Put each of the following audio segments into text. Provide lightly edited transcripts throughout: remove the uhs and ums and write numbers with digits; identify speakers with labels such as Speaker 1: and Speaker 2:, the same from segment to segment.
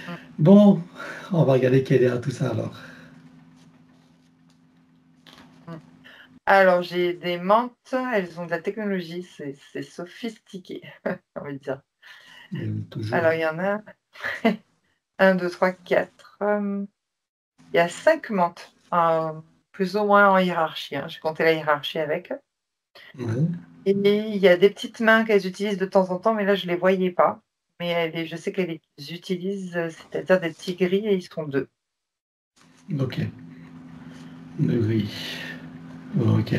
Speaker 1: Mm.
Speaker 2: Bon, on va regarder quel est derrière tout ça alors.
Speaker 1: Mm. Alors, j'ai des menthes, elles ont de la technologie, c'est sophistiqué, j'ai envie de dire.
Speaker 2: Toujours.
Speaker 1: Alors, il y en a un, 2, 3, 4. Il y a 5 menthes, plus ou moins en hiérarchie, hein. J'ai compté la hiérarchie avec.
Speaker 2: Ouais.
Speaker 1: Et il y a des petites mains qu'elles utilisent de temps en temps, mais là, je ne les voyais pas. Mais je sais qu'elles les utilisent, c'est-à-dire des petits gris, et ils sont deux.
Speaker 2: Ok. Oui. Ok.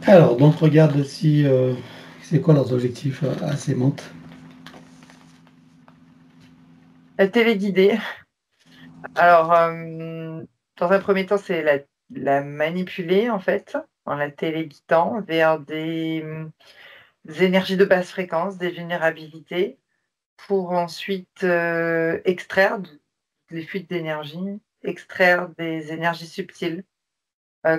Speaker 2: Alors, donc regarde si c'est quoi leurs objectifs à ces menthes.
Speaker 1: La téléguidée. Alors, dans un premier temps, c'est la manipuler, en fait, en la téléguidant vers des énergies de basse fréquence, des vulnérabilités, pour ensuite extraire les fuites d'énergie, extraire des énergies subtiles,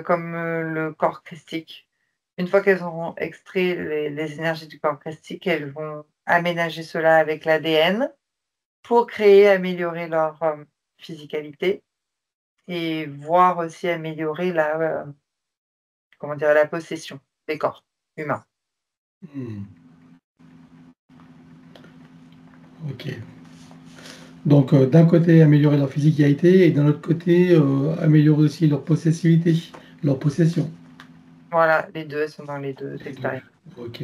Speaker 1: comme le corps christique. Une fois qu'elles auront extrait les énergies du corps christique, elles vont aménager cela avec l'ADN pour créer, améliorer leur physicalité et voir aussi améliorer comment dire, la possession des corps humains.
Speaker 2: Hmm. Ok. Donc, d'un côté, améliorer leur physicalité et d'un autre côté, améliorer aussi leur possessivité, leur possession.
Speaker 1: Voilà, les deux, elles sont dans les deux
Speaker 2: Les deux.
Speaker 1: expériences.
Speaker 2: Ok.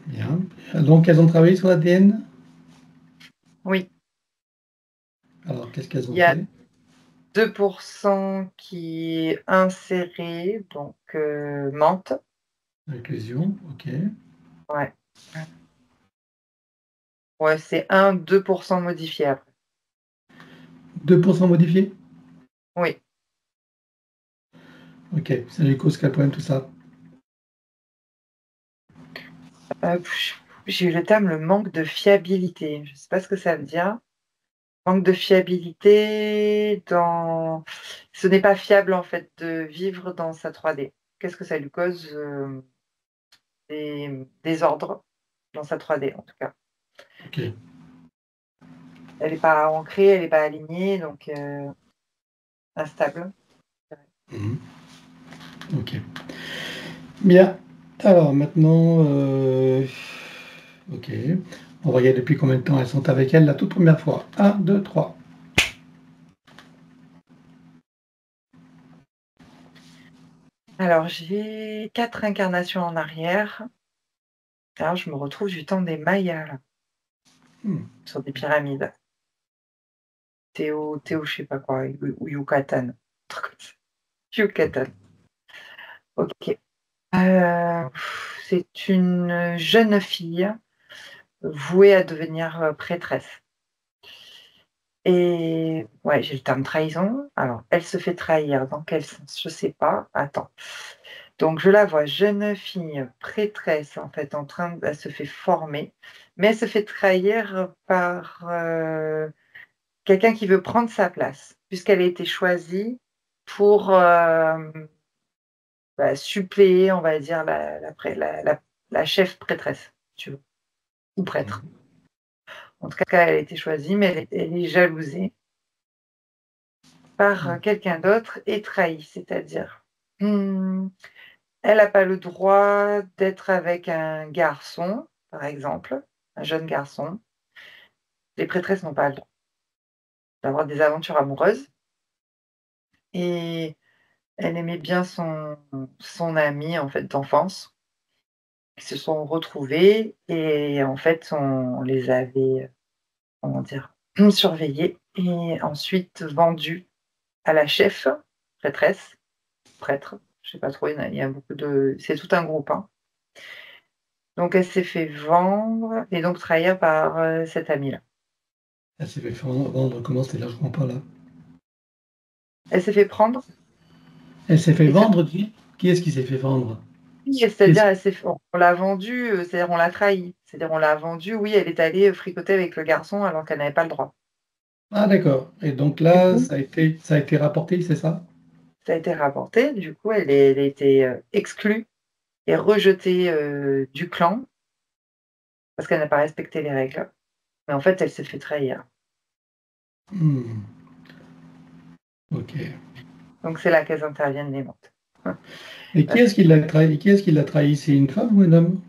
Speaker 2: Bien. Donc, elles ont travaillé sur l'ADN.
Speaker 1: Oui,
Speaker 2: Alors, qu'est-ce qu'elles ont
Speaker 1: il y a
Speaker 2: fait?
Speaker 1: 2% qui est inséré, donc menthe.
Speaker 2: Inclusion. Ok.
Speaker 1: Ouais. Ouais, c'est 1-2% modifié après.
Speaker 2: 2% modifié.
Speaker 1: Oui.
Speaker 2: Ok. Ça lui cause quel problème tout ça?
Speaker 1: J'ai eu le terme le manque de fiabilité. Je ne sais pas ce que ça veut dire. Manque de fiabilité dans ce n'est pas fiable en fait de vivre dans sa 3D. Qu'est-ce que ça lui cause? Des désordres dans sa 3D en tout cas.
Speaker 2: Ok.
Speaker 1: Elle est pas ancrée, elle est pas alignée, donc instable.
Speaker 2: Mhm. Ok. Bien. Alors maintenant, ok. On va regarder depuis combien de temps elles sont avec elle la toute première fois. Un, 2, 3.
Speaker 1: Alors j'ai 4 incarnations en arrière. Alors je me retrouve du temps des Mayas là,
Speaker 2: Hmm.
Speaker 1: sur des pyramides. Théo je sais pas quoi, ou Yucatan. Un truc comme ça. Yucatan. OK. C'est une jeune fille vouée à devenir, prêtresse et ouais, j'ai le terme trahison. Alors, elle se fait trahir dans quel sens? Je sais pas. Attends. Donc je la vois jeune fille prêtresse, en fait, elle se fait former, mais elle se fait trahir par, quelqu'un qui veut prendre sa place, puisqu'elle a été choisie pour, bah, suppléer, on va dire, la chef prêtresse, si tu veux, ou prêtre. En tout cas, elle a été choisie, mais elle est jalousée par, quelqu'un d'autre et trahie. C'est-à-dire, elle n'a pas le droit d'être avec un garçon, par exemple, un jeune garçon. Les prêtresses n'ont pas le droit d'avoir des aventures amoureuses et elle aimait bien son amie, en fait, d'enfance. Ils se sont retrouvés et en fait, on les avait, comment dire? Surveillés et ensuite vendus à la chef, prêtresse, prêtre, je sais pas trop, il y a beaucoup de c'est tout un groupe, hein. Donc elle s'est fait vendre et donc trahir par, cette amie-là.
Speaker 2: Elle s'est fait vendre comment? C'est là, je comprends pas là.
Speaker 1: Elle s'est fait prendre
Speaker 2: Elle s'est fait
Speaker 1: et se
Speaker 2: vendre qui? Qui est-ce qui s'est fait vendre?
Speaker 1: c'est-à-dire elle s'est f on l'a vendue, c'est-à-dire on l'a trahie. C'est-à-dire on l'a vendue, oui, elle est allée, fricoter avec le garçon alors qu'elle n'avait pas le droit.
Speaker 2: Ah d'accord. Et donc
Speaker 1: Du
Speaker 2: là,
Speaker 1: coup,
Speaker 2: ça a été rapporté, c'est ça?
Speaker 1: ça a été rapporté, du coup elle a été, exclue et rejetée, du clan parce qu'elle n'a pas respecté les règles. Mais en fait, elle s'est fait trahir.
Speaker 2: Hmm. Ok.
Speaker 1: Donc c'est là qu'elles interviennent, les montes.
Speaker 2: Et qui est-ce qui l'a trahi? Qui est-ce qui l'a trahi? C'est une femme ou un homme?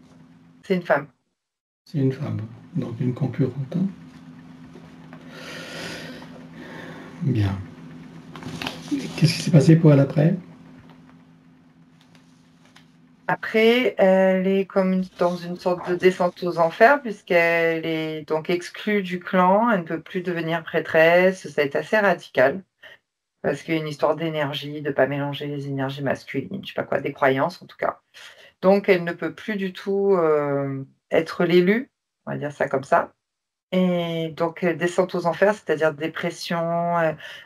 Speaker 1: C'est une femme.
Speaker 2: C'est une femme, donc une concurrente, hein. Bien. Qu'est-ce qui s'est passé pour elle après?
Speaker 1: Après, elle est comme dans une sorte de descente aux enfers, puisqu'elle est donc exclue du clan, elle ne peut plus devenir prêtresse, ça est assez radical, parce qu'il y a une histoire d'énergie, de ne pas mélanger les énergies masculines, je sais pas quoi, des croyances en tout cas. Donc elle ne peut plus du tout, être l'élue, on va dire ça comme ça. Et donc descente aux enfers, c'est-à-dire dépression,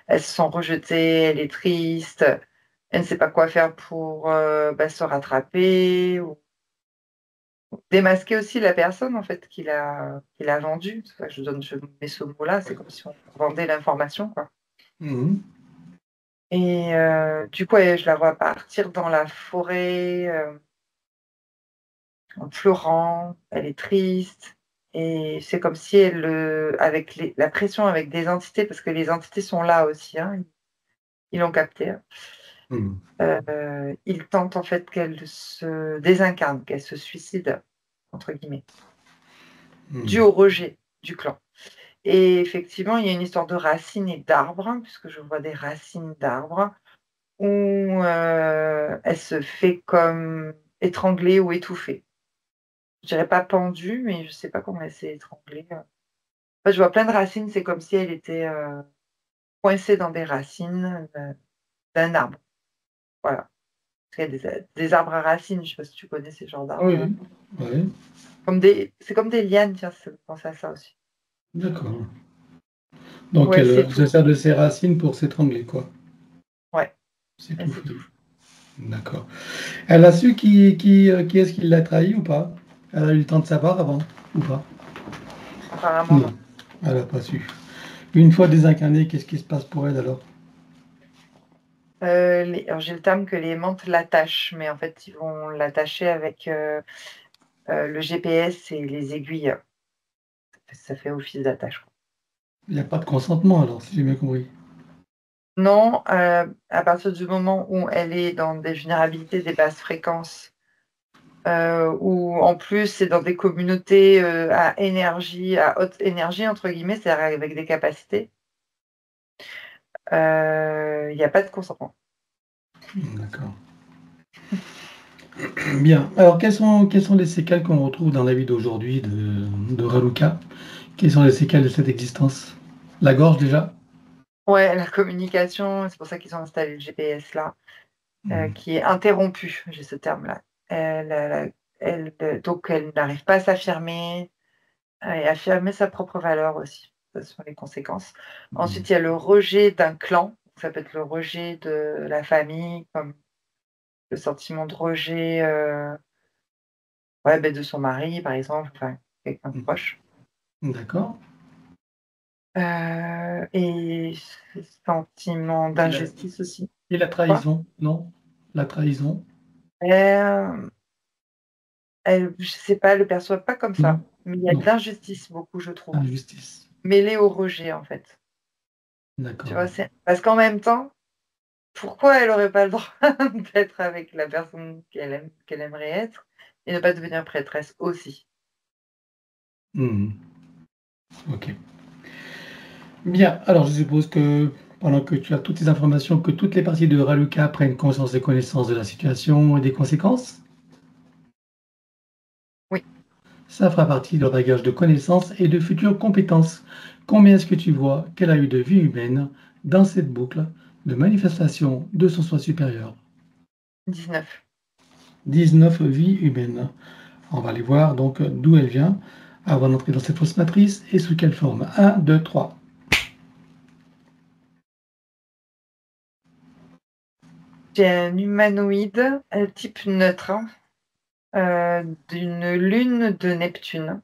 Speaker 1: elle se sent rejetée, elle est triste, elle ne sait pas quoi faire pour, se rattraper ou démasquer aussi la personne en fait qui l'a vendue. C'est pour ça que je mets ce mot-là, c'est comme si on vendait l'information, quoi.
Speaker 2: Mhm.
Speaker 1: Et du coup, je la vois partir dans la forêt, en pleurant, elle est triste et c'est comme si elle, avec la pression avec des entités, parce que les entités sont là aussi, hein, ils l'ont capté, hein.
Speaker 2: Mhm.
Speaker 1: Ils tentent en fait qu'elle se désincarne, qu'elle se «suicide» entre guillemets, dû
Speaker 2: Mhm.
Speaker 1: au rejet du clan. Et effectivement, il y a une histoire de racines et d'arbres, hein, puisque je vois des racines d'arbres, où, elle se fait comme étrangler ou étouffer. Je dirais pas pendue, mais je sais pas comment elle s'est étranglée. Fait, je vois plein de racines, c'est comme si elle était, coincée dans des racines, d'un arbre, voilà. Parce qu'il y a des arbres à racines, je sais pas si tu connais ces genres
Speaker 2: Oui,
Speaker 1: d'arbres-là?
Speaker 2: oui. Ouais,
Speaker 1: C'est comme des lianes, tiens, ça me fait penser à ça aussi.
Speaker 2: d'accord. Donc
Speaker 1: Ouais,
Speaker 2: elle,
Speaker 1: c'est
Speaker 2: elle se
Speaker 1: tout.
Speaker 2: sert de ses racines pour s'étrangler, quoi.
Speaker 1: Ouais,
Speaker 2: C'est
Speaker 1: elle
Speaker 2: tout.
Speaker 1: s'étouffe.
Speaker 2: D'accord. Elle a su qui est-ce qui l'a trahi ou pas? Elle a eu le temps de savoir avant ou pas?
Speaker 1: Apparemment,
Speaker 2: Non,
Speaker 1: non.
Speaker 2: elle n'a pas su. Une fois désincarnée, qu'est-ce qui se passe pour elle alors?
Speaker 1: Alors j'ai le terme que les mantes l'attachent, mais en fait, ils vont l'attacher avec, le GPS et les aiguilles. Ça fait office d'attache, quoi.
Speaker 2: Il n'y a pas de consentement alors, si j'ai bien compris.
Speaker 1: Non, à partir du moment où elle est dans des vulnérabilités, des basses fréquences, où en plus c'est dans des communautés, à «haute énergie» entre guillemets, c'est-à-dire avec des capacités, il y a pas de consentement.
Speaker 2: D'accord. Bien. Alors, quelles sont les séquelles qu'on retrouve dans la vie d'aujourd'hui de Raluca? Quelles sont les séquelles de cette existence? La gorge déjà?
Speaker 1: Ouais, la communication, c'est pour ça qu'ils ont installé le GPS là,
Speaker 2: Mhm.
Speaker 1: qui est interrompu, j'ai ce terme-là. Donc elle n'arrive pas à s'affirmer et affirmer sa propre valeur aussi. Ce sont les conséquences.
Speaker 2: Mhm.
Speaker 1: Ensuite, il y a le rejet d'un clan. Ça peut être le rejet de la famille, comme le sentiment de rejet, ouais, de son mari, par exemple, enfin, quelqu'un de proche.
Speaker 2: D'accord.
Speaker 1: Et ce sentiment
Speaker 2: Et la,
Speaker 1: d'injustice aussi.
Speaker 2: et la
Speaker 1: Quoi?
Speaker 2: trahison, non? La trahison?
Speaker 1: Hem, Elle, je sais pas, elle le perçoit pas comme
Speaker 2: Non.
Speaker 1: ça, mais il y a de
Speaker 2: Non.
Speaker 1: l'injustice beaucoup, je trouve,
Speaker 2: Injustice.
Speaker 1: mêlée au rejet, en fait. Tu
Speaker 2: D'accord.
Speaker 1: vois? C'est parce qu'en même temps, pourquoi elle aurait pas le droit d'être avec la personne qu'elle aimerait être et ne pas devenir prêtresse aussi?
Speaker 2: Mhm. Ok. Bien. Alors, je suppose que pendant que tu as toutes ces informations, que toutes les parties de Raluca prennent conscience et connaissance de la situation et des conséquences,
Speaker 1: Oui.
Speaker 2: ça fera partie de leur bagage de connaissances et de futures compétences. Combien est-ce que tu vois qu'elle a eu de vie humaine dans cette boucle de manifestation de son soi supérieur?
Speaker 1: 19.
Speaker 2: 19 vies humaines. On va aller voir donc d'où elle vient avant d'entrer dans cette fausse matrice et sous quelle forme. Un, 2, 3.
Speaker 1: J'ai un humanoïde, type neutre, hein, d'une lune de Neptune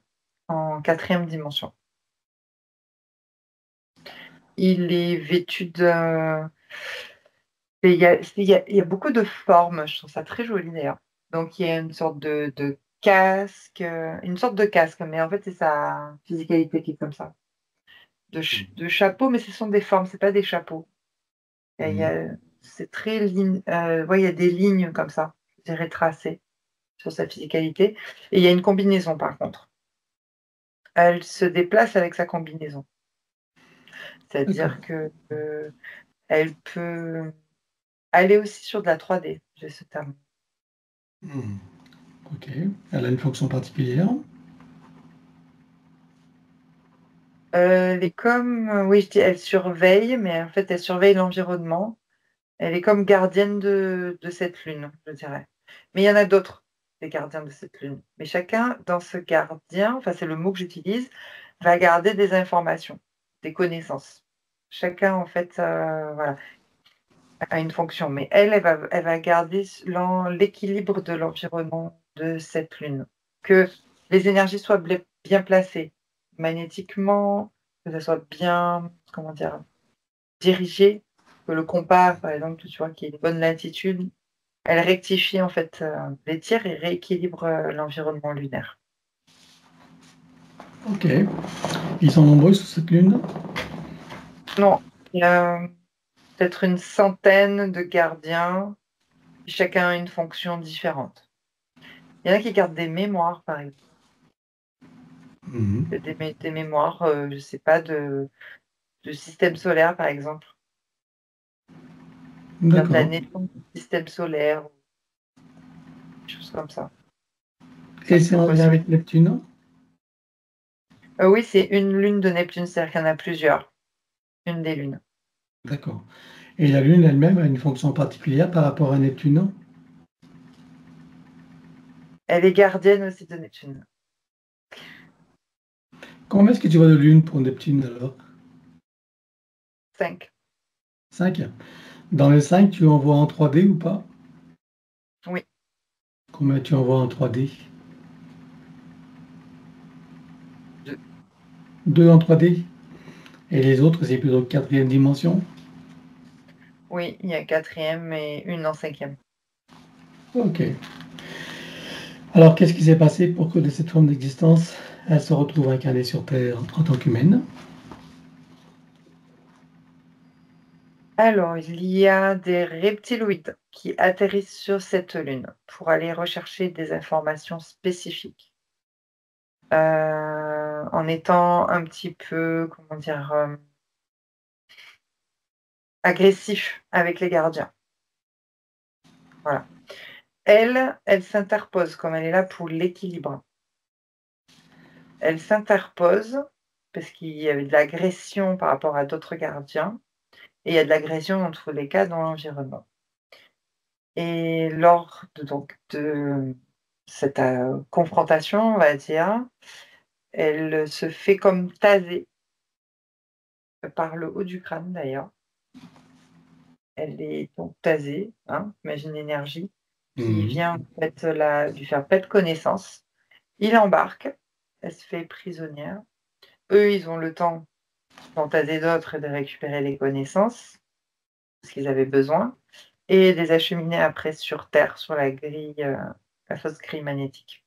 Speaker 1: en quatrième dimension. Il est vêtu de il y a beaucoup de formes, je trouve ça très joli d'ailleurs. Donc il y a une sorte de casque, une sorte de casque, mais en fait, c'est sa physicalité qui est comme ça. De chapeau, mais ce sont des formes, c'est pas des chapeaux. Il y
Speaker 2: Mhm.
Speaker 1: a c'est très ouais, il y a des lignes comme ça, je dirais tracées sur sa physicalité et il y a une combinaison par contre. Elle se déplace avec sa combinaison.
Speaker 2: D'accord.
Speaker 1: C'est-à-dire que, elle peut aller aussi sur de la 3D, j'ai ce terme.
Speaker 2: Mhm. Ok. Elle a une fonction particulière.
Speaker 1: Elle est comme, oui, je dis elle surveille, mais en fait, elle surveille l'environnement. Elle est comme gardienne de cette lune, je dirais. Mais il y en a d'autres, des gardiens de cette lune. Mais chacun dans ce gardien, enfin, c'est le mot que j'utilise, va garder des informations, des connaissances. Chacun, en fait, voilà, a une fonction. Mais elle va garder l'équilibre de l'environnement de cette lune. Que les énergies soient bien placées, magnétiquement, que ça soit bien, comment dire? Dirigé, que le compas, par exemple, tu vois, qu'il y ait une bonne latitude, elle rectifie en fait, les tirs et rééquilibre, l'environnement lunaire.
Speaker 2: Ok. Ils sont nombreux sur cette lune?
Speaker 1: Non, il y a peut-être une centaine de gardiens, chacun a une fonction différente. Il y en a qui gardent des mémoires, par exemple,
Speaker 2: Mhm.
Speaker 1: des mémoires, je sais pas, de système solaire, par exemple. Faire de la
Speaker 2: D'accord.
Speaker 1: naissance du système solaire, des choses comme ça. Ça
Speaker 2: Et c'est
Speaker 1: peut
Speaker 2: en lien
Speaker 1: possible.
Speaker 2: avec Neptune?
Speaker 1: Oui, c'est une lune de Neptune, c'est-à-dire qu'il y en a plusieurs, une des lunes.
Speaker 2: D'accord. Et la Lune elle-même a une fonction particulière par rapport à Neptune?
Speaker 1: Elle est gardienne aussi de Neptune.
Speaker 2: Combien est-ce que tu vois de Lune pour Neptune alors?
Speaker 1: 5.
Speaker 2: 5. Dans les 5, tu en vois en 3D ou pas?
Speaker 1: Oui,
Speaker 2: Combien tu en vois en 3D?
Speaker 1: 2.
Speaker 2: 2 en 3D? Et les autres, c'est plutôt quatrième dimension?
Speaker 1: Oui, il y a 4e et une en 5e.
Speaker 2: Ok. Alors, qu'est-ce qui s'est passé pour que de cette forme d'existence, elle se retrouve incarnée sur Terre en tant qu'humaine?
Speaker 1: Alors, il y a des reptiloïdes qui atterrissent sur cette lune pour aller rechercher des informations spécifiques, en étant un petit peu, comment dire? Agressifs avec les gardiens. Voilà. Elle s'interpose comme elle est là pour l'équilibre. Elle s'interpose parce qu'il y avait de l'agression par rapport à d'autres gardiens et il y a de l'agression dans tous les cas dans l'environnement. Et lors de cette, confrontation, on va dire, elle se fait comme taser par le haut du crâne d'ailleurs. Elle est donc tasée, hein, imagine l'énergie qui
Speaker 2: Mhm.
Speaker 1: vient en fait lui faire perdre connaissance. Il embarque, elle se fait prisonnière. Eux, ils ont le temps d'en taser d'autres et de récupérer les connaissances, ce qu'ils avaient besoin et de les acheminer après sur terre, sur la fausse grille magnétique.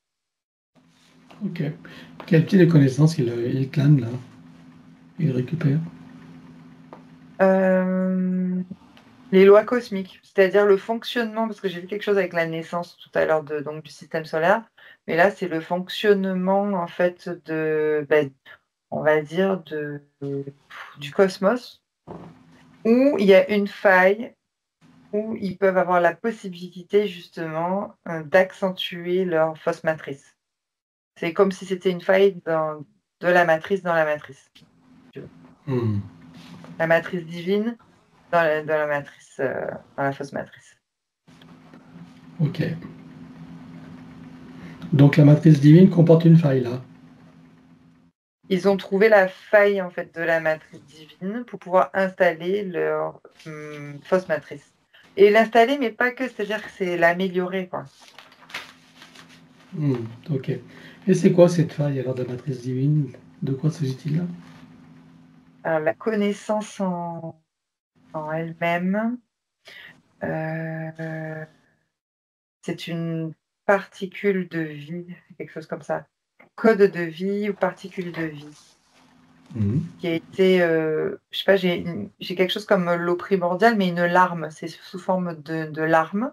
Speaker 2: Ok. Quel type de connaissances il clame là? Il récupère?
Speaker 1: Hem, les lois cosmiques, c'est-à-dire le fonctionnement parce que j'ai vu quelque chose avec la naissance tout à l'heure du système solaire, mais là, c'est le fonctionnement en fait on va dire du cosmos où il y a une faille, où ils peuvent avoir la possibilité justement, d'accentuer leur fausse matrice. C'est comme si c'était une faille de la matrice dans la matrice, si tu veux.
Speaker 2: Mhm.
Speaker 1: La matrice divine dans la matrice, dans la fausse matrice.
Speaker 2: Ok. Donc la matrice divine comporte une faille là.
Speaker 1: Ils ont trouvé la faille en fait de la matrice divine pour pouvoir installer leur, fausse matrice et l'installer, mais pas que, c'est-à-dire que c'est l'améliorer, quoi.
Speaker 2: Mhm. Ok. Et c'est quoi cette faille alors de la matrice divine? De quoi s'agit-il là?
Speaker 1: Alors la connaissance en elle-même, heu, c'est une particules de vie, quelque chose comme ça. Code de vie ou particules de vie,
Speaker 2: Mhm.
Speaker 1: qui a été, je sais pas, j'ai quelque chose comme l'eau primordiale, mais une larme, c'est sous forme de larme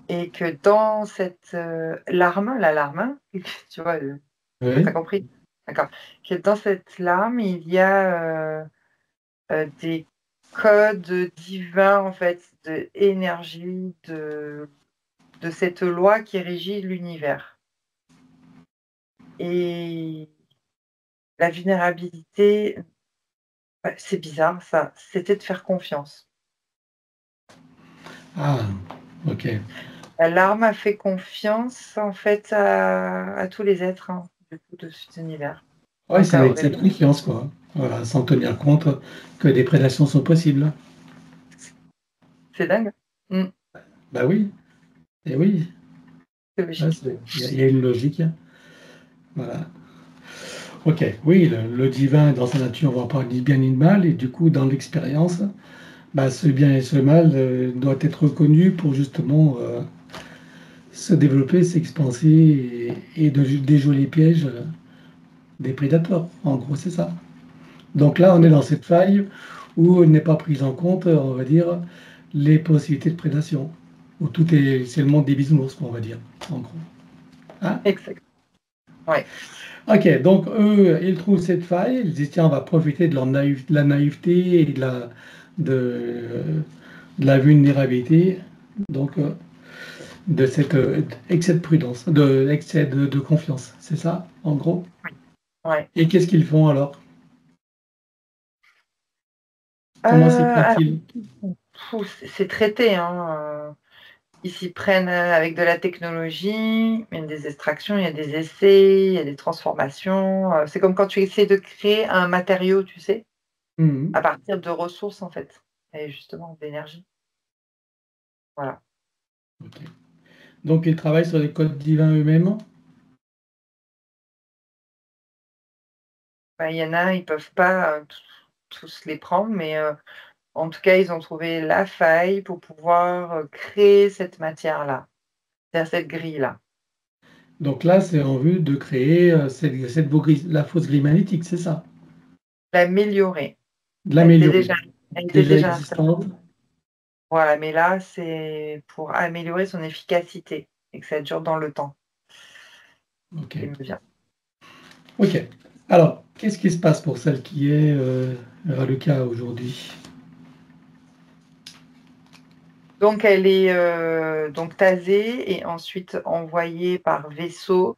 Speaker 1: et que dans cette, larme, la larme, tu vois, tu
Speaker 2: Oui,
Speaker 1: compris? D'accord. Que dans cette larme, il y a, des codes divins, en fait, d'énergie, de cette loi qui régit l'univers et la vulnérabilité, bah, c'est bizarre ça, c'était de faire confiance.
Speaker 2: ah, ok.
Speaker 1: L'alarme a fait confiance, en fait, à tous les êtres, hein, du coup, de cet univers.
Speaker 2: Ouais,
Speaker 1: Donc
Speaker 2: c'est avec
Speaker 1: au
Speaker 2: cette
Speaker 1: début,
Speaker 2: confiance, quoi. Voilà, sans tenir compte que des prédations sont possibles.
Speaker 1: c'est dingue. Mmh,
Speaker 2: Bah oui, et oui,
Speaker 1: c'est
Speaker 2: ouais,
Speaker 1: logique.
Speaker 2: il y a une logique. Voilà. Ok, oui, le divin, dans sa nature, on ne voit pas ni bien ni mal, et du coup, dans l'expérience, bah, ce bien et ce mal doit être reconnu pour justement se développer, s'expanser et de déjouer les pièges des prédateurs. En gros, c'est ça. Donc là, on est
Speaker 1: Oui,
Speaker 2: dans cette faille où n'est pas prise en compte, on va dire, les possibilités de prédation. Où tout est, c'est le monde des bisounours, quoi, on va dire, en gros. Hein.
Speaker 1: exact. Ouais,
Speaker 2: Ok, donc eux, ils trouvent cette faille, ils disent, tiens, on va profiter de, de la naïveté et de la vulnérabilité, donc de cet excès de prudence, de excès de confiance, c'est ça, en gros.
Speaker 1: ouais.
Speaker 2: Et qu'est-ce qu'ils font alors? Comment s'y
Speaker 1: Alors,
Speaker 2: prennent-ils?
Speaker 1: c'est traité, hein, ils s'y prennent, avec de la technologie, il y a des extractions, il y a des essais, il y a des transformations, c'est comme quand tu essaies de créer un matériau, tu sais?
Speaker 2: Mhm.
Speaker 1: À partir de ressources, en fait et justement d'énergie. Voilà.
Speaker 2: Ok. Donc ils travaillent sur les codes divins eux-mêmes.
Speaker 1: Bah, il y en a, ils peuvent pas, tous les prendre, mais en tout cas, ils ont trouvé la faille pour pouvoir, créer cette matière-là, c'est-à-dire cette grille-là.
Speaker 2: Donc là, c'est en vue de créer la fausse grille magnétique, c'est ça?
Speaker 1: L'améliorer.
Speaker 2: De
Speaker 1: Elle était
Speaker 2: l'améliorer.
Speaker 1: déjà elle était
Speaker 2: Déjà
Speaker 1: déjà installée.
Speaker 2: existante.
Speaker 1: Voilà, mais là, c'est pour améliorer son efficacité et que ça dure dans le temps,
Speaker 2: Ok.
Speaker 1: qui me vient.
Speaker 2: Ok. Alors, qu'est-ce qui se passe pour celle qui est Raluca aujourd'hui?
Speaker 1: Donc elle est, donc tasée et ensuite envoyée par vaisseau,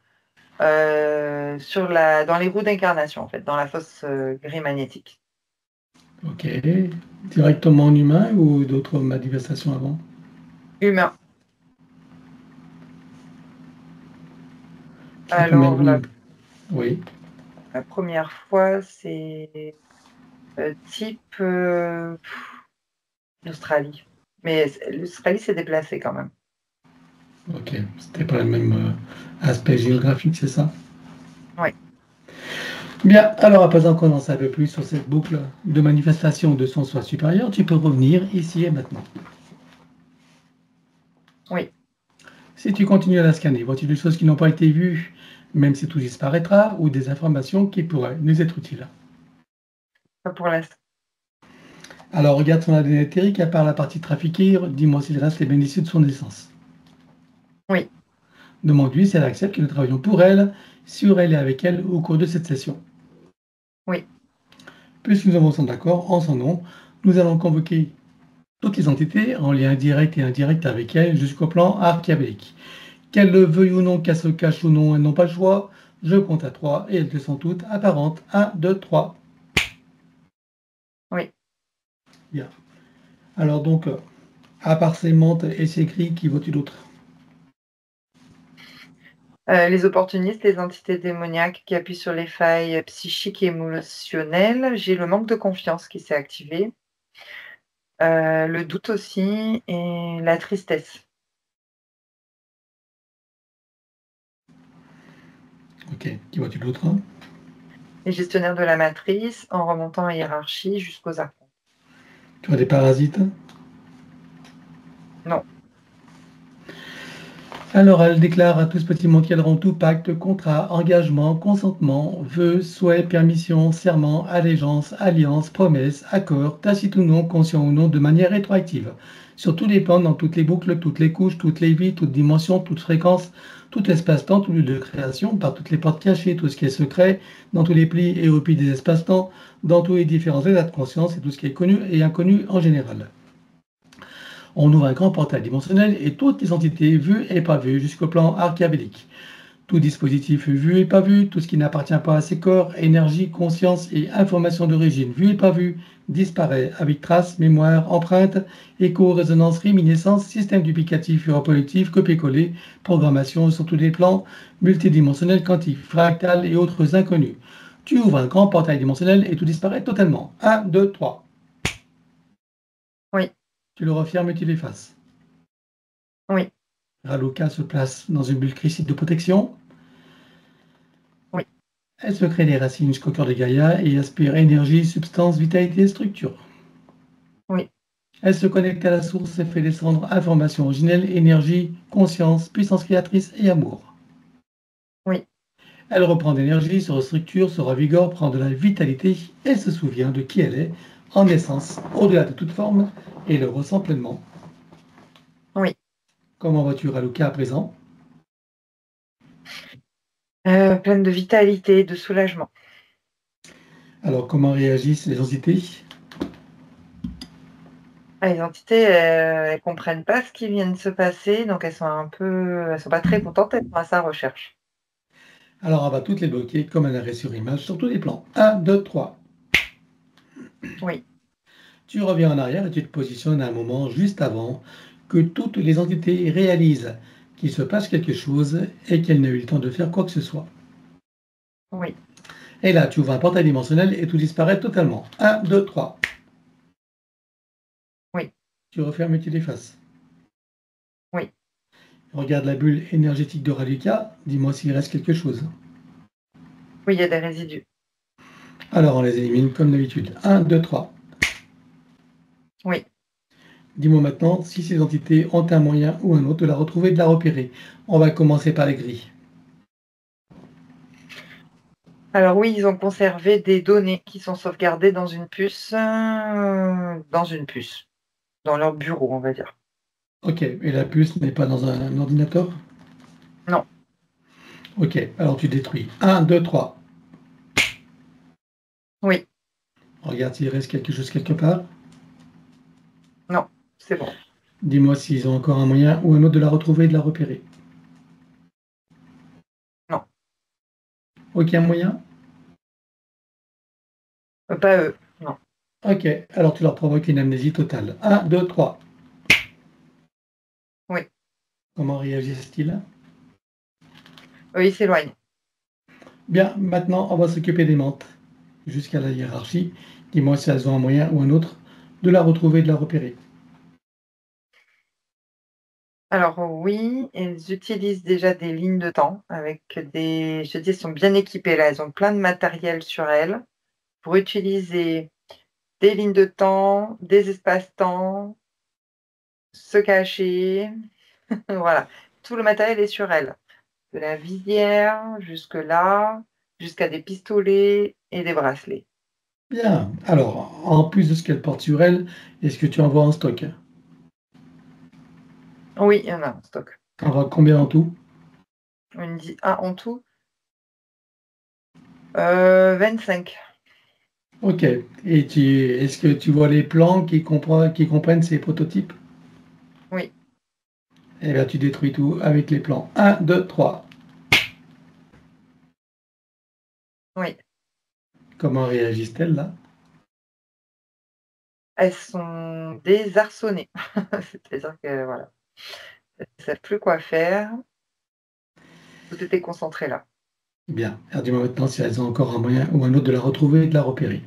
Speaker 1: sur la dans les roues d'incarnation, en fait, dans la fosse, grille magnétique.
Speaker 2: Ok. Directement en humain ou d'autres manifestations avant?
Speaker 1: Humain.
Speaker 2: La première
Speaker 1: Alors
Speaker 2: vue. Oui.
Speaker 1: la 1re fois, c'est, type, l'Australie. Mais l'Australie s'est déplacée quand même.
Speaker 2: Ok. C'était pas le même aspect géographique, c'est ça?
Speaker 1: Oui,
Speaker 2: Bien, alors à présent qu'on en sait un peu plus sur cette boucle de manifestation de son soi supérieur, tu peux revenir ici et maintenant.
Speaker 1: oui,
Speaker 2: Si tu continues à la scanner, vois-tu des choses qui n'ont pas été vues, même si tout disparaîtra, ou des informations qui pourraient nous être utiles?
Speaker 1: pas pour l'instant.
Speaker 2: Alors regarde son ADN éthérique, à part la partie trafiquée, dis-moi s'il reste les bénéficiaires de son essence.
Speaker 1: Oui,
Speaker 2: Demande-lui si elle accepte que nous travaillions pour elle, sur elle et avec elle au cours de cette session.
Speaker 1: oui,
Speaker 2: Puisque nous avons son accord en son nom, nous allons convoquer toutes les entités en lien direct et indirect avec elle jusqu'au plan archiavélique. Qu'elles le veuillent ou non, qu'elles se cachent ou non, elles n'ont pas le choix. Je compte à 3 et elles te sont toutes apparentes. 1, 2, 3.
Speaker 1: oui.
Speaker 2: Bien. Alors donc, à part ces menthes et ces grilles, qui vois-tu d'autre?
Speaker 1: Les opportunistes, les entités démoniaques qui appuient sur les failles psychiques et émotionnelles. J'ai le manque de confiance qui s'est activé, le doute aussi et la tristesse.
Speaker 2: Ok, qui vois-tu d'autre, hein?
Speaker 1: Les gestionnaires de la matrice en remontant en hiérarchie jusqu'aux archontes.
Speaker 2: Tu vois des parasites?
Speaker 1: Non,
Speaker 2: Alors, elle déclare à tout ce petit monde qu'elle rend tout pacte, contrat, engagement, consentement, vœu, souhait, permission, serment, allégeance, alliance, promesse, accord, tacite ou non, conscient ou non, de manière rétroactive. Sur tous les plans, dans toutes les boucles, toutes les couches, toutes les vies, toutes dimensions, toutes fréquences, tout espace-temps, tout lieu de création, par toutes les portes cachées, tout ce qui est secret, dans tous les plis et replis des espaces-temps, dans tous les différents états de conscience et tout ce qui est connu et inconnu en général. On ouvre un grand portail dimensionnel et toutes les entités vues et pas vues jusqu'au plan archéabélique. Tout dispositif vu et pas vu, tout ce qui n'appartient pas à ces corps, énergie, conscience et information d'origine vue et pas vue, disparaît avec traces, mémoire, empreinte, écho, résonance, réminiscence, système duplicatif, europolitif, copier-coller, programmation sur tous les plans, multidimensionnel, quantique, fractal et autres inconnus. Tu ouvres un grand portail dimensionnel et tout disparaît totalement. 1, 2, 3.
Speaker 1: Oui,
Speaker 2: Tu le refermes et tu l'effaces.
Speaker 1: oui,
Speaker 2: Raluca se place dans une bulle cristite de protection.
Speaker 1: oui,
Speaker 2: Elle se crée des racines jusqu'au cœur de Gaïa et aspire énergie, substance, vitalité et structure.
Speaker 1: oui,
Speaker 2: Elle se connecte à la source et fait descendre information originelle, énergie, conscience, puissance créatrice et amour.
Speaker 1: oui.
Speaker 2: Elle reprend d'énergie, se restructure, se revigore, prend de la vitalité et se souvient de qui elle est, en essence, au-delà de toute forme, et le ressent pleinement.
Speaker 1: Oui.
Speaker 2: Comment vois-tu Raluca à présent?
Speaker 1: Pleine de vitalité, de soulagement.
Speaker 2: Alors comment réagissent les entités?
Speaker 1: Ah, les entités, elles comprennent pas ce qui vient de se passer, donc elles sont pas très contentes, elles sont à sa recherche.
Speaker 2: Alors on va toutes les bloquer comme un arrêt sur image sur tous les plans. 1, 2, 3.
Speaker 1: Oui,
Speaker 2: Tu reviens en arrière et tu te positionnes à un moment juste avant que toutes les entités réalisent qu'il se passe quelque chose et qu'elles n'aient eu le temps de faire quoi que ce soit.
Speaker 1: oui,
Speaker 2: Et là, tu ouvres un portail dimensionnel et tout disparaît totalement. 1, 2, 3.
Speaker 1: oui,
Speaker 2: Tu refermes et tu l'effaces.
Speaker 1: oui.
Speaker 2: Regarde la bulle énergétique de Raluca, dis-moi s'il reste quelque chose.
Speaker 1: Oui, il y a des résidus.
Speaker 2: Alors on les élimine comme d'habitude. 1, 2, 3.
Speaker 1: Oui.
Speaker 2: Dis-moi maintenant si ces entités ont un moyen ou un autre de la retrouver et de la repérer. On va commencer par les gris.
Speaker 1: Alors oui, ils ont conservé des données qui sont sauvegardées dans leur bureau, on va dire.
Speaker 2: Ok, et la puce n'est pas dans un ordinateur?
Speaker 1: Non,
Speaker 2: Ok, alors tu détruis. 1, 2, 3.
Speaker 1: oui,
Speaker 2: Regarde s'il reste quelque chose quelque part.
Speaker 1: non, c'est bon.
Speaker 2: Dis-moi s'ils ont encore un moyen ou un autre de la retrouver et de la repérer.
Speaker 1: Non,
Speaker 2: Aucun moyen?
Speaker 1: pas eux, non.
Speaker 2: Ok, alors tu leur provoques une amnésie totale. 1, 2, 3.
Speaker 1: Oui,
Speaker 2: Comment réagissent-ils?
Speaker 1: eux, ils s'éloignent.
Speaker 2: Bien, maintenant on va s'occuper des menthes. Jusqu'à la hiérarchie, dis-moi si elles ont un moyen ou un autre de la retrouver et de la repérer.
Speaker 1: Alors oui, elles utilisent déjà des lignes de temps je te dis, elles sont bien équipées là, elles ont plein de matériel sur elles pour utiliser des lignes de temps, des espaces-temps, se cacher, voilà. Tout le matériel est sur elles. De la visière jusque là, jusqu'à des pistolets et des bracelets.
Speaker 2: Bien, alors, en plus de ce qu'elles portent sur elles, est-ce que tu en vois en stock?
Speaker 1: Oui, il y en a en stock.
Speaker 2: Tu en vois combien en tout?
Speaker 1: En tout, 25.
Speaker 2: Ok, et est-ce que tu vois les plans qui comprennent ces prototypes?
Speaker 1: Oui,
Speaker 2: Eh bien, tu détruis tout avec les plans. 1, 2, 3.
Speaker 1: oui.
Speaker 2: Comment réagissent-elles là?
Speaker 1: Elles sont désarçonnées. C'est-à-dire que voilà, elles ne savent plus quoi faire. Tout était concentré là.
Speaker 2: Bien, alors dis-moi maintenant si elles ont encore un moyen ou un autre de la retrouver et de la repérer.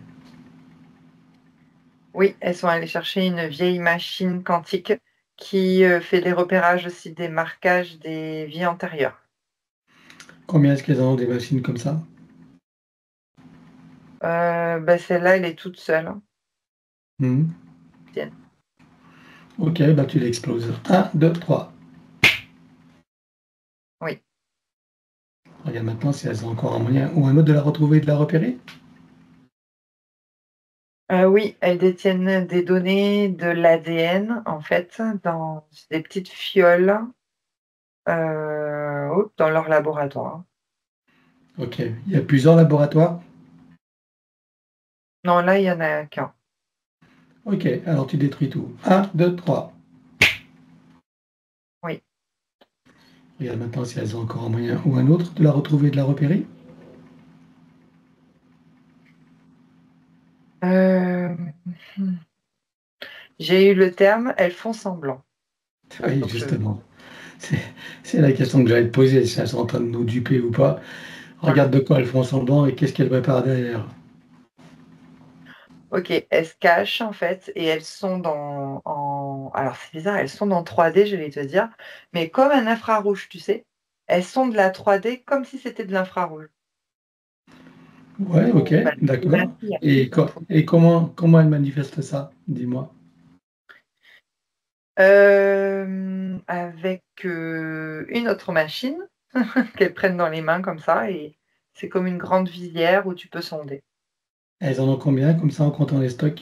Speaker 1: Oui, elles sont allées chercher une vieille machine quantique qui, fait des repérages aussi des marquages des vies antérieures.
Speaker 2: Combien est-ce qu'elles en ont des machines comme ça?
Speaker 1: Bah, celle-là, elle est toute seule, hein,
Speaker 2: Hmm.
Speaker 1: tienne.
Speaker 2: Ok, bah tu l'exploses. 1, 2, 3. Regarde maintenant si elles ont encore un moyen ou un autre de la retrouver et de la repérer.
Speaker 1: Oui, elles détiennent des données de l'ADN, en fait, dans des petites fioles, dans leur laboratoire.
Speaker 2: Ok. Il y a plusieurs laboratoires.
Speaker 1: Non, là, il y en a qu'un.
Speaker 2: Ok. Alors tu détruis tout. Un, 2, 3.
Speaker 1: Oui.
Speaker 2: Regarde maintenant si elles ont encore un moyen ou un autre de la retrouver et de la repérer.
Speaker 1: Hem, j'ai eu le terme, elles font semblant.
Speaker 2: Oui,
Speaker 1: Donc je
Speaker 2: justement. C'est c'est la question que j'allais te poser, si elles sont en train de nous duper ou pas.
Speaker 1: voilà.
Speaker 2: Regarde de quoi elles font semblant et qu'est-ce qu'elles préparent derrière.
Speaker 1: OK, elles se cachent, en fait, et elles sont dans en alors c'est bizarre, elles sont en 3D, je vais te dire, mais comme un infrarouge, tu sais? Elles sont de la 3D comme si c'était de l'infrarouge.
Speaker 2: Ouais, ok,
Speaker 1: Bah,
Speaker 2: d'accord.
Speaker 1: merci,
Speaker 2: Et,
Speaker 1: elles font
Speaker 2: et comment elles manifestent ça? Dis-moi.
Speaker 1: Avec, une autre machine qu'elles prennent dans les mains comme ça, et c'est comme une grande visière où tu peux sonder.
Speaker 2: Elles en ont combien, comme ça, en comptant les stocks?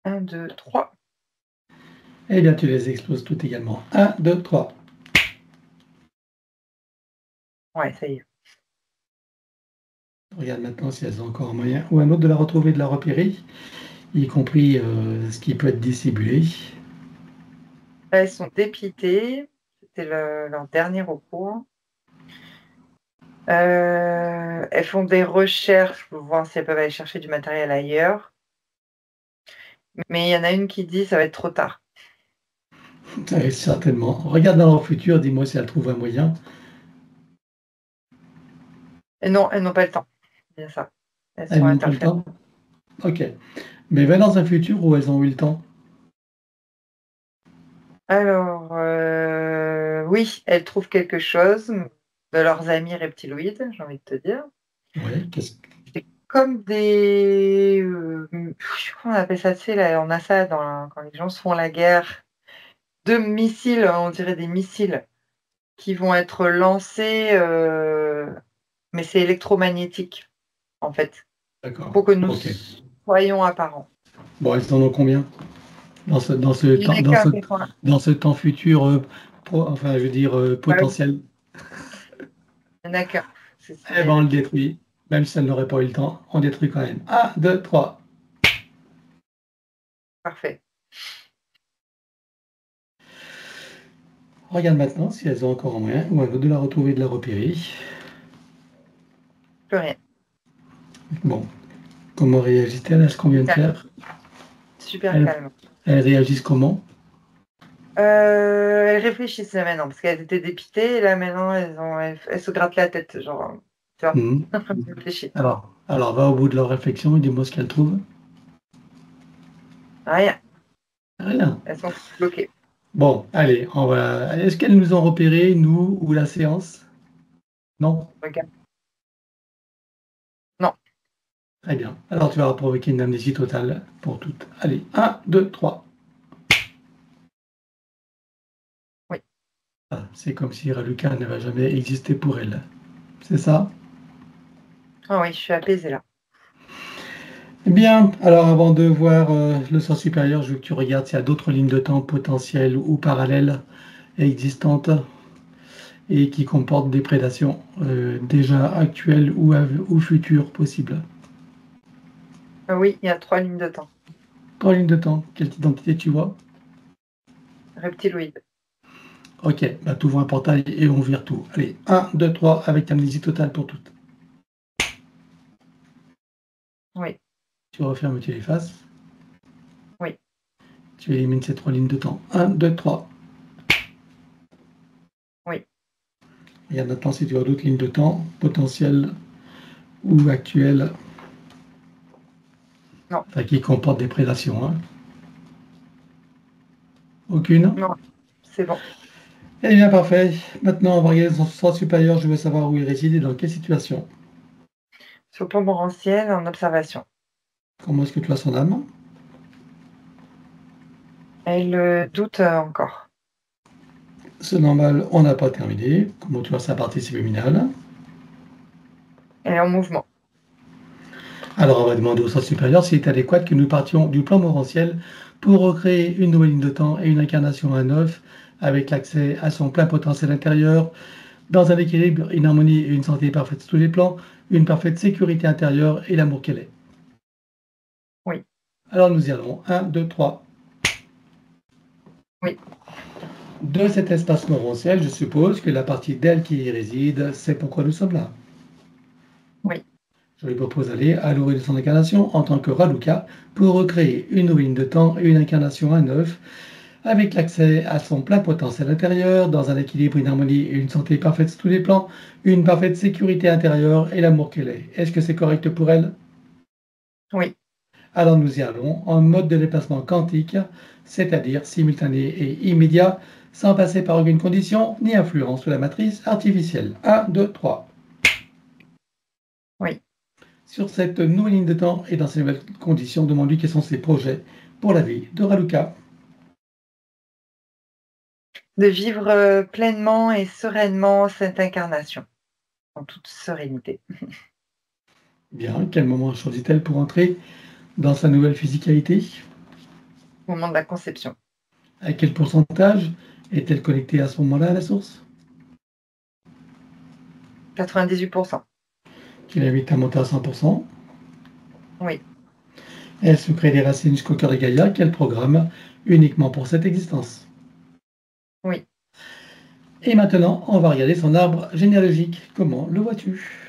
Speaker 1: 1, 2, 3.
Speaker 2: Eh bien, tu les exploses toutes également. Un, 2, 3.
Speaker 1: Ouais, ça y est.
Speaker 2: Regarde maintenant si elles ont encore un moyen ou un autre de la retrouver, de la repérer, y compris ce qui peut être dissimulé.
Speaker 1: Elles sont dépitées, c'était leur dernier recours. Elles font des recherches pour voir si elles peuvent aller chercher du matériel ailleurs, mais il y en a une qui dit: «Ça va être trop tard».
Speaker 2: Oui, certainement. Regarde dans leur futur, dis-moi si elles trouvent un moyen.
Speaker 1: Et non, elles n'ont pas le temps. C'est bien ça. Elles sont
Speaker 2: Elles n'ont pas le
Speaker 1: interférées.
Speaker 2: temps? Ok. Mais va dans un futur où elles ont eu le temps.
Speaker 1: Alors, oui, elles trouvent quelque chose de leurs amis reptiloïdes, j'ai envie de te dire.
Speaker 2: Oui, qu'est-ce
Speaker 1: C'est comme des, je sais pas comment on appelle ça, tu sais, là, on a ça quand les gens se font la guerre, 2 missiles, on dirait des missiles qui vont être lancés, mais c'est électromagnétique, en fait,
Speaker 2: D'accord.
Speaker 1: pour que nous
Speaker 2: Ok.
Speaker 1: soyons apparents.
Speaker 2: Bon, elles en ont combien dans ce
Speaker 1: Il y en
Speaker 2: temps,
Speaker 1: a qu'un qui fera.
Speaker 2: dans ce temps futur, enfin, je veux dire,
Speaker 1: Bah oui,
Speaker 2: potentiel?
Speaker 1: il y en a qu'un.
Speaker 2: Eh ben, on
Speaker 1: Le
Speaker 2: le
Speaker 1: truc.
Speaker 2: détruit. Même si elle n'aurait pas eu le temps, on détruit quand même. Un, 2, 3.
Speaker 1: Parfait.
Speaker 2: Regarde maintenant si elles ont encore un moyen ou un autre de la retrouver, de la repérer.
Speaker 1: Plus rien.
Speaker 2: Bon, comment réagissent-elles à ce qu'on vient de
Speaker 1: Calme,
Speaker 2: faire?
Speaker 1: super
Speaker 2: Elles,
Speaker 1: calme.
Speaker 2: elles réagissent comment?
Speaker 1: Elles réfléchissent là maintenant, parce qu'elles étaient dépitées et là maintenant elles se grattent la tête, genre, tu vois?
Speaker 2: Mhm.
Speaker 1: Elles réfléchissent.
Speaker 2: Alors, va au bout de leur réflexion et dis-moi ce qu'elles trouvent.
Speaker 1: Rien,
Speaker 2: Rien.
Speaker 1: elles sont bloquées.
Speaker 2: Bon, allez, on va. Est-ce qu'elles nous ont repérés, nous, ou la séance? Non?
Speaker 1: Regarde. Non,
Speaker 2: Très bien. Alors, tu vas provoquer une amnésie totale pour toutes. Allez, un, 2, 3.
Speaker 1: oui.
Speaker 2: Ah, c'est comme si Raluca n'avait jamais existé pour elle. C'est ça?
Speaker 1: Ah oui, je suis apaisée là.
Speaker 2: Eh bien, alors avant de voir le sens supérieur, je veux que tu regardes s'il y a d'autres lignes de temps potentielles ou parallèles existantes et qui comportent des prédations déjà actuelles ou futures possibles.
Speaker 1: Oui, il y a 3 lignes de temps.
Speaker 2: Trois lignes de temps, quelle identité tu vois?
Speaker 1: Reptiloïdes.
Speaker 2: Ok, bah tu ouvres un portail et on vire tout. Allez, un, 2, 3, avec amnésie totale pour toutes.
Speaker 1: Oui,
Speaker 2: Tu refermes, tu effaces.
Speaker 1: oui,
Speaker 2: Tu élimines ces trois lignes de temps. Un, 2, 3.
Speaker 1: oui.
Speaker 2: Regarde maintenant si tu as d'autres lignes de temps, potentielles ou actuelles,
Speaker 1: Non,
Speaker 2: enfin, qui comportent des prédations. Hein. Aucune?
Speaker 1: non, c'est bon.
Speaker 2: Eh bien, parfait. Maintenant, on va regarder son sens supérieur. Je veux savoir où il réside et dans quelle situation.
Speaker 1: Sur le plan morantiel, en observation.
Speaker 2: Comment est-ce que tu vois son âme?
Speaker 1: Elle, doute, encore.
Speaker 2: Ce normal, on n'a pas terminé. Comment tu vois sa partie subliminale?
Speaker 1: Elle est en mouvement.
Speaker 2: Alors, on va demander au sens supérieur s'il est adéquat que nous partions du plan morantiel pour recréer une nouvelle ligne de temps et une incarnation à neuf, avec l'accès à son plein potentiel intérieur, dans un équilibre, une harmonie et une santé parfaite sur tous les plans, une parfaite sécurité intérieure et l'amour qu'elle est.
Speaker 1: Oui.
Speaker 2: Alors, nous y allons. 1, 2, 3.
Speaker 1: Oui.
Speaker 2: De cet espace morantiel, je suppose que la partie d'elle qui y réside, c'est pourquoi nous sommes là.
Speaker 1: Oui.
Speaker 2: Je lui propose d'aller à l'origine de son incarnation en tant que Raluca pour recréer une nouvelle ligne de temps et une incarnation à neuf, avec l'accès à son plein potentiel intérieur, dans un équilibre, une harmonie et une santé parfaite sur tous les plans, une parfaite sécurité intérieure et l'amour qu'elle est. Est-ce que c'est correct pour elle?
Speaker 1: Oui.
Speaker 2: Alors nous y allons en mode de déplacement quantique, c'est-à-dire simultané et immédiat, sans passer par aucune condition ni influence de la matrice artificielle. 1, 2, 3.
Speaker 1: Oui.
Speaker 2: Sur cette nouvelle ligne de temps et dans ces nouvelles conditions, demande-lui quels sont ses projets pour la vie de Raluca.
Speaker 1: De vivre pleinement et sereinement cette incarnation, en toute sérénité.
Speaker 2: Bien, quel moment choisit-elle pour entrer dans sa nouvelle physicalité?
Speaker 1: Au moment de la conception.
Speaker 2: À quel pourcentage est-elle connectée à ce moment-là à la source?
Speaker 1: 98%.
Speaker 2: Qui l'invite à monter à 100%.
Speaker 1: Oui.
Speaker 2: Elle se crée des racines jusqu'au cœur de Gaïa qu'elle programme uniquement pour cette existence.
Speaker 1: Oui.
Speaker 2: Et maintenant, on va regarder son arbre généalogique. Comment le vois-tu?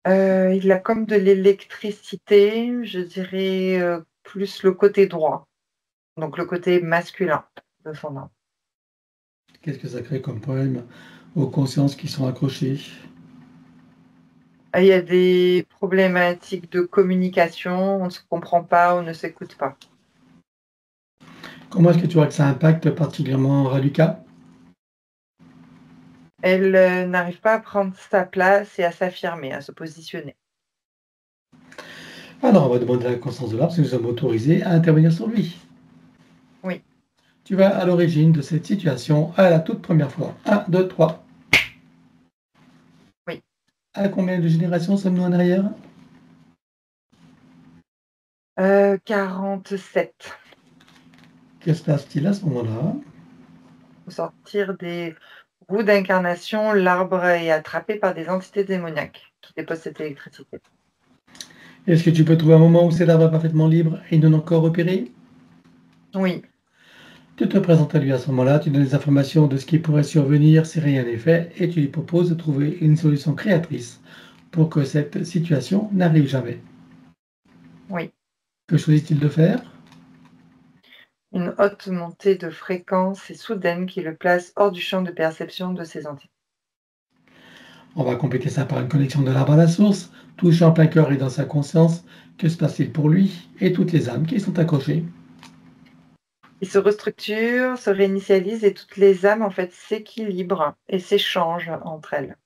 Speaker 1: Il a comme de l'électricité, je dirais, plus le côté droit, donc le côté masculin de son âme.
Speaker 2: Qu'est-ce que ça crée comme problème aux consciences qui sont accrochées?
Speaker 1: Ah, il y a des problématiques de communication, on ne se comprend pas, on ne s'écoute pas.
Speaker 2: Comment est-ce que tu vois que ça impacte particulièrement Raluca?
Speaker 1: Elle, n'arrive pas à prendre sa place et à s'affirmer, à se positionner.
Speaker 2: Alors, on va demander la conscience de l'arbre si nous sommes autorisés à intervenir sur lui.
Speaker 1: Oui.
Speaker 2: Tu vas à l'origine de cette situation à la toute première fois. 1, 2, 3.
Speaker 1: Oui.
Speaker 2: À combien de générations sommes-nous en arrière?
Speaker 1: 47.
Speaker 2: Que se passe-t-il à ce moment-là?
Speaker 1: Au sortir des roues d'incarnation, l'arbre est attrapé par des entités démoniaques qui déposent cette électricité.
Speaker 2: Est-ce que tu peux trouver un moment où cet arbre est parfaitement libre et non encore repéré?
Speaker 1: Oui.
Speaker 2: Tu te présentes à lui à ce moment-là, tu donnes des informations de ce qui pourrait survenir si rien n'est fait et tu lui proposes de trouver une solution créatrice pour que cette situation n'arrive jamais.
Speaker 1: Oui.
Speaker 2: Que choisit-il de faire?
Speaker 1: Une haute montée de fréquence et soudaine qui le place hors du champ de perception de ces entités.
Speaker 2: On va compléter ça par une connexion de l'arbre à la source, touchant en plein cœur et dans sa conscience. Que se passe-t-il pour lui et toutes les âmes qui y sont accrochées?
Speaker 1: Il se restructure, se réinitialise et toutes les âmes en fait s'équilibrent et s'échangent entre elles.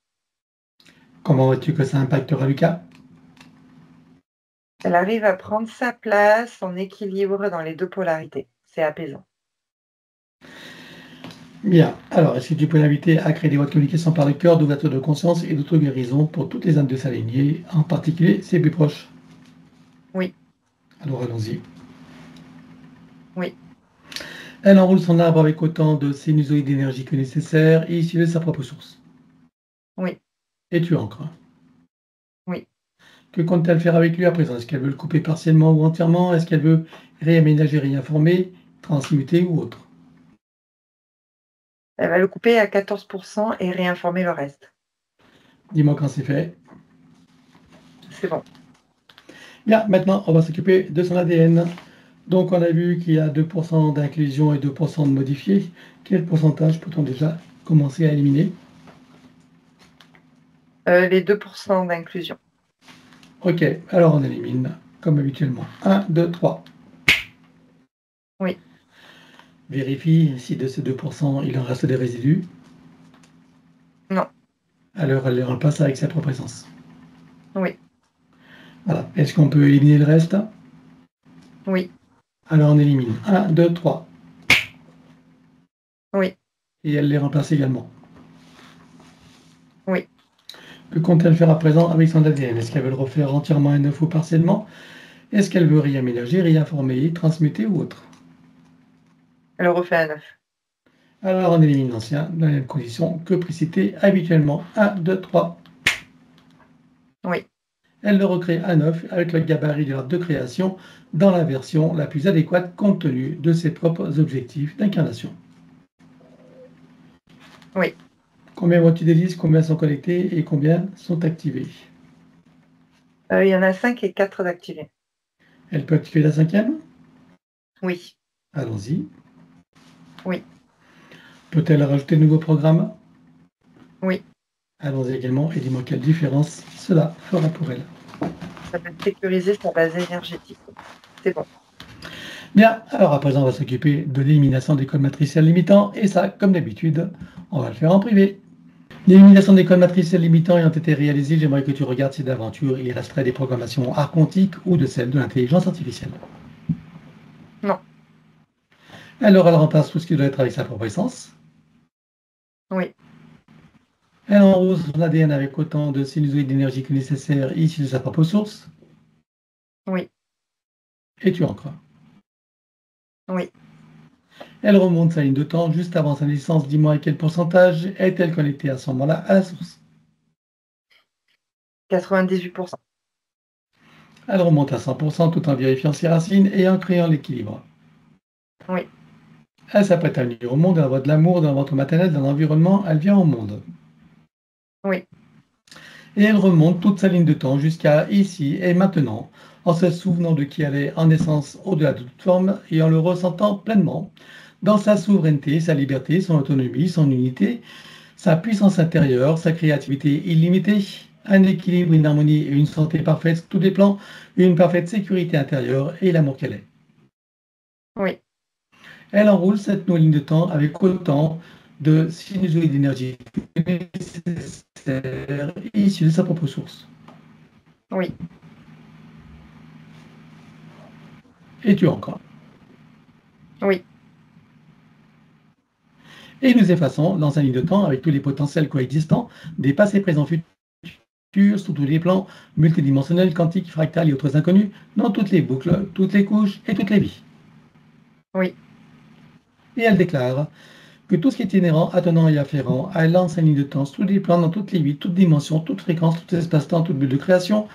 Speaker 2: Comment vois-tu que ça impactera Lucas?
Speaker 1: Elle arrive à prendre sa place en équilibre dans les deux polarités. C'est apaisant.
Speaker 2: Bien. Alors, est-ce que tu peux l'inviter à créer des voies de communication par le cœur, d'ouverture de conscience et d'auto-guérison pour toutes les âmes de sa lignée, en particulier ses plus proches?
Speaker 1: Oui,
Speaker 2: Alors, allons-y.
Speaker 1: oui,
Speaker 2: Elle enroule son arbre avec autant de sinusoïdes d'énergie que nécessaire, issus de sa propre source.
Speaker 1: oui,
Speaker 2: Et tu ancres.
Speaker 1: oui.
Speaker 2: Que compte-t-elle faire avec lui à présent? Est-ce qu'elle veut le couper partiellement ou entièrement? Est-ce qu'elle veut réaménager, réinformer, transmuter ou autre?
Speaker 1: Elle va le couper à 14% et réinformer le reste.
Speaker 2: Dis-moi quand c'est fait.
Speaker 1: C'est bon.
Speaker 2: Bien, maintenant, on va s'occuper de son ADN. Donc, on a vu qu'il y a 2% d'inclusion et 2% de modifié. Quel pourcentage peut-on déjà commencer à éliminer?
Speaker 1: Les 2% d'inclusion.
Speaker 2: Ok, alors on élimine, comme habituellement. 1, 2, 3.
Speaker 1: Oui,
Speaker 2: Vérifie si de ces 2%, il en reste des résidus.
Speaker 1: non,
Speaker 2: Alors, elle les remplace avec sa propre essence.
Speaker 1: oui,
Speaker 2: Voilà. Est-ce qu'on peut éliminer le reste?
Speaker 1: oui,
Speaker 2: Alors, on élimine. 1, 2, 3.
Speaker 1: Oui,
Speaker 2: et elle les remplace également.
Speaker 1: oui.
Speaker 2: Que compte-t-elle faire à présent avec son ADN? Est-ce qu'elle veut le refaire entièrement à neuf ou partiellement? Est-ce qu'elle veut réaménager, réinformer, transmuter ou autre?
Speaker 1: Elle le refait à neuf.
Speaker 2: Alors on élimine l'ancien dans les mêmes conditions que précité habituellement. 1, 2, 3.
Speaker 1: Oui,
Speaker 2: Elle le recrée à neuf avec le gabarit de l'art de création dans la version la plus adéquate compte tenu de ses propres objectifs d'incarnation.
Speaker 1: oui.
Speaker 2: Combien vois-tu des listes? Combien sont connectés et combien sont activés?
Speaker 1: Il y en a 5 et 4 d'activés.
Speaker 2: Elle peut activer la cinquième?
Speaker 1: Oui,
Speaker 2: Allons-y.
Speaker 1: oui,
Speaker 2: Peut-elle rajouter de nouveaux programmes?
Speaker 1: oui.
Speaker 2: Allons-y également et dis-moi quelle différence cela fera pour elle.
Speaker 1: Ça peut sécuriser sa base énergétique. C'est bon.
Speaker 2: Bien, alors à présent on va s'occuper de l'élimination des codes matriciels limitants et ça, comme d'habitude, on va le faire en privé. L'élimination des codes matriciels limitants ayant été réalisée, j'aimerais que tu regardes si d'aventure il resterait des programmations archontiques ou de celles de l'intelligence artificielle.
Speaker 1: Non.
Speaker 2: Alors elle remplace tout ce qui doit être avec sa propre essence.
Speaker 1: Oui,
Speaker 2: Elle enrose son ADN avec autant de sinusoïdes d'énergie que nécessaire issus de sa propre source.
Speaker 1: oui,
Speaker 2: Et tu ancres.
Speaker 1: oui.
Speaker 2: Elle remonte sa ligne de temps juste avant sa naissance. Dis-moi à quel pourcentage est-elle connectée à ce moment-là à la source.
Speaker 1: 98%.
Speaker 2: Elle remonte à 100% tout en vérifiant ses racines et en créant l'équilibre.
Speaker 1: Oui,
Speaker 2: Elle s'apprête à venir au monde, elle envoie de l'amour dans le ventre maternel, dans l'environnement, elle vient au monde.
Speaker 1: oui,
Speaker 2: Et elle remonte toute sa ligne de temps jusqu'à ici et maintenant, en se souvenant de qui elle est en essence au-delà de toute forme et en le ressentant pleinement, dans sa souveraineté, sa liberté, son autonomie, son unité, sa puissance intérieure, sa créativité illimitée, un équilibre, une harmonie et une santé parfaite sur tous les plans, une parfaite sécurité intérieure et l'amour qu'elle est.
Speaker 1: oui,
Speaker 2: Elle enroule cette nouvelle ligne de temps avec autant de sinusoïdes d'énergie nécessaires issus de sa propre source.
Speaker 1: oui,
Speaker 2: Et tu encore.
Speaker 1: oui,
Speaker 2: Et nous effaçons dans un ligne de temps avec tous les potentiels coexistants des passés, présents, futurs, sous tous les plans, multidimensionnels, quantiques, fractales et autres inconnus, dans toutes les boucles, toutes les couches et toutes les vies.
Speaker 1: oui,
Speaker 2: Et elle déclare que tout ce qui est inhérent, attenant et afférent à l'ancienne ligne de temps, sous tous les plans, dans toutes les vies, toutes dimensions, toutes fréquences, tout espace-temps, toute bulle de création,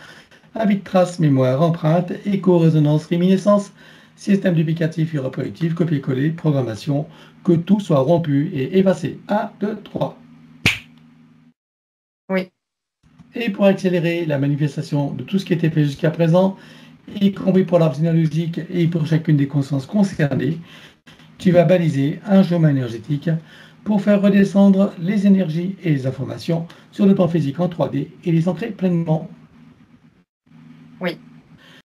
Speaker 2: avec traces, mémoire, empreinte, écho, résonance, réminiscence, système duplicatif et reproductif, copier-coller, programmation, que tout soit rompu et effacé. 1, 2, 3.
Speaker 1: oui,
Speaker 2: Et pour accélérer la manifestation de tout ce qui a été fait jusqu'à présent, y compris pour l'arbre généalogique et pour chacune des consciences concernées, tu vas baliser un chemin énergétique pour faire redescendre les énergies et les informations sur le plan physique en 3D et les ancrer pleinement.
Speaker 1: oui.